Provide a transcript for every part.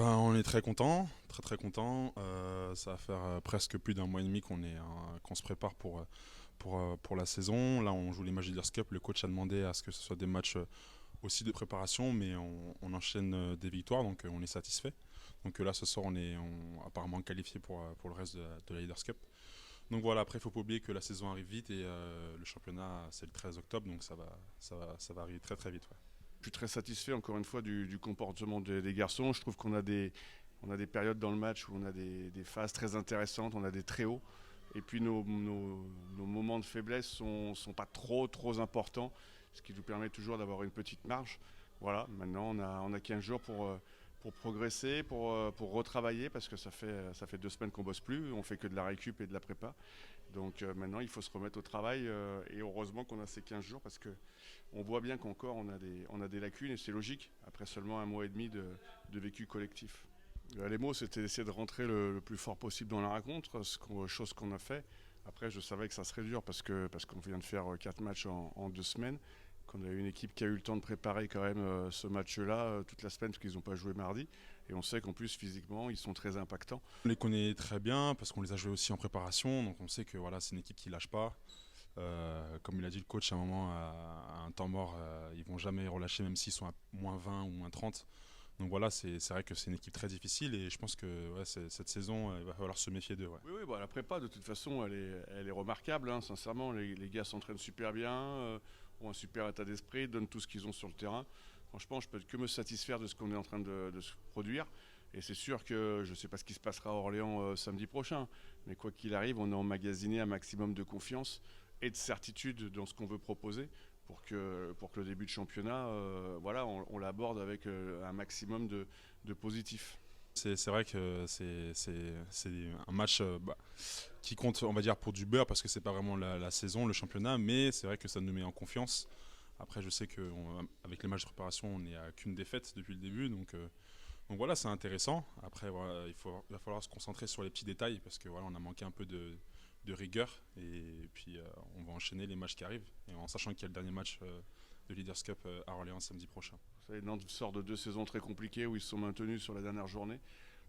On est très content, très très content. Ça va faire presque plus d'un mois et demi qu'on se prépare pour la saison. Là, on joue les matchs Leaders Cup. Le coach a demandé à ce que ce soit des matchs aussi de préparation, mais on enchaîne des victoires, donc on est satisfait. Donc là, ce soir, on apparemment qualifié pour le reste de la Leaders Cup. Donc voilà, après, il ne faut pas oublier que la saison arrive vite et le championnat, c'est le 13 octobre, donc ça va arriver très très vite. Ouais. Je suis très satisfait encore une fois du comportement des garçons. Je trouve qu'on a des périodes dans le match où on a des phases très intéressantes, on a des très hauts. Et puis nos moments de faiblesse ne sont pas trop importants, ce qui nous permet toujours d'avoir une petite marge. Voilà, maintenant on a 15 jours pour progresser, pour retravailler, parce que ça fait 2 semaines qu'on bosse plus, on fait que de la récup et de la prépa. Donc maintenant il faut se remettre au travail et heureusement qu'on a ces 15 jours parce qu'on voit bien qu'encore on a des lacunes et c'est logique après seulement un mois et demi de vécu collectif. Les mots, c'était d'essayer de rentrer le plus fort possible dans la rencontre, chose qu'on a fait. Après, je savais que ça serait dur parce qu'on vient de faire 4 matchs en 2 semaines, qu'on a une équipe qui a eu le temps de préparer quand même ce match-là toute la semaine parce qu'ils n'ont pas joué mardi. Et on sait qu'en plus, physiquement, ils sont très impactants. On les connaît très bien parce qu'on les a joués aussi en préparation, donc on sait que voilà, c'est une équipe qui ne lâche pas. Comme il a dit le coach à un moment, à un temps mort, ils ne vont jamais relâcher même s'ils sont à -20 ou -30. Donc voilà, c'est vrai que c'est une équipe très difficile et je pense que ouais, cette saison, il va falloir se méfier d'eux. Ouais. Oui, la prépa, de toute façon, elle est remarquable. Hein, sincèrement, les gars s'entraînent super bien, ont un super état d'esprit, donnent tout ce qu'ils ont sur le terrain. Franchement, je peux que me satisfaire de ce qu'on est en train de se produire. Et c'est sûr que je ne sais pas ce qui se passera à Orléans samedi prochain. Mais quoi qu'il arrive, on a emmagasiné un maximum de confiance et de certitude dans ce qu'on veut proposer pour que le début de championnat, on l'aborde avec un maximum de positif. C'est vrai que c'est un match qui compte, on va dire, pour du beurre parce que c'est pas vraiment la saison, le championnat, mais c'est vrai que ça nous met en confiance. Après, je sais qu'avec les matchs de préparation, on n'est à qu'une défaite depuis le début, donc voilà, c'est intéressant. Après, voilà, il va falloir se concentrer sur les petits détails parce que voilà, on a manqué un peu de rigueur et puis on va enchaîner les matchs qui arrivent et en sachant qu'il y a le dernier match de Leaders Cup à Orléans samedi prochain. Vous savez, Nantes sort de 2 saisons très compliquées où ils se sont maintenus sur la dernière journée.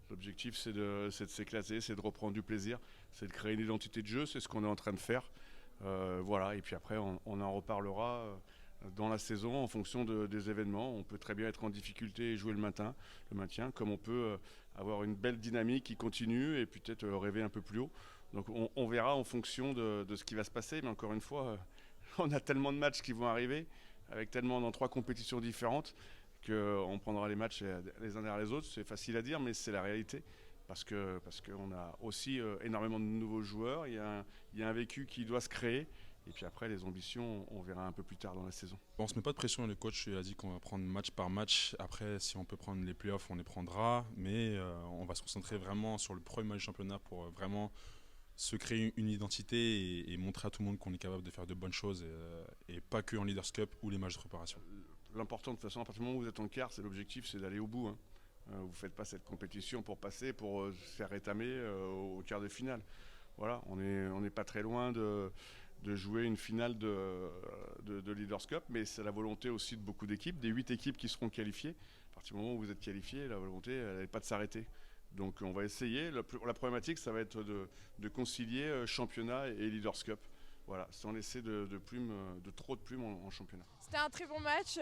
L'objectif, c'est de s'éclater, c'est de reprendre du plaisir, c'est de créer une identité de jeu, c'est ce qu'on est en train de faire. Voilà, et puis après, on en reparlera dans la saison en fonction des événements. On peut très bien être en difficulté et jouer le maintien, comme on peut avoir une belle dynamique qui continue et peut-être rêver un peu plus haut. Donc on verra en fonction de ce qui va se passer, mais encore une fois, on a tellement de matchs qui vont arriver, avec tellement dans 3 compétitions différentes, qu'on prendra les matchs les uns derrière les autres. C'est facile à dire, mais c'est la réalité. Parce qu'on a aussi énormément de nouveaux joueurs, il y a un vécu qui doit se créer. Et puis après, les ambitions, on verra un peu plus tard dans la saison. On ne se met pas de pression, le coach a dit qu'on va prendre match par match. Après, si on peut prendre les playoffs, on les prendra. Mais on va se concentrer vraiment sur le premier match du championnat pour vraiment se créer une identité et montrer à tout le monde qu'on est capable de faire de bonnes choses et pas que en Leaders Cup ou les matchs de préparation. L'important, de toute façon, à partir du moment où vous êtes en quart, c'est l'objectif, c'est d'aller au bout. Hein. Vous ne faites pas cette compétition pour passer, pour se faire rétamer au quart de finale. Voilà, on n'est pas très loin de jouer une finale de Leaders Cup, mais c'est la volonté aussi de beaucoup d'équipes, des 8 équipes qui seront qualifiées. À partir du moment où vous êtes qualifié, la volonté, elle n'est pas de s'arrêter. Donc on va essayer. La problématique, ça va être de concilier championnat et Leaders Cup. Voilà, sans laisser de trop de plumes en championnat. C'était un très bon match.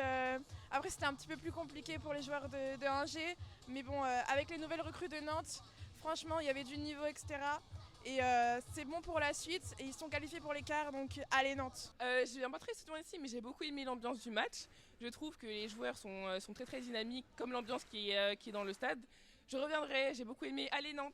Après, c'était un petit peu plus compliqué pour les joueurs de Angers. Mais bon, avec les nouvelles recrues de Nantes, franchement, il y avait du niveau, etc. Et c'est bon pour la suite. Et ils sont qualifiés pour les quarts, donc allez Nantes. Je viens pas très souvent ici, mais j'ai beaucoup aimé l'ambiance du match. Je trouve que les joueurs sont très très dynamiques, comme l'ambiance qui est dans le stade. Je reviendrai, j'ai beaucoup aimé. Allez Nantes!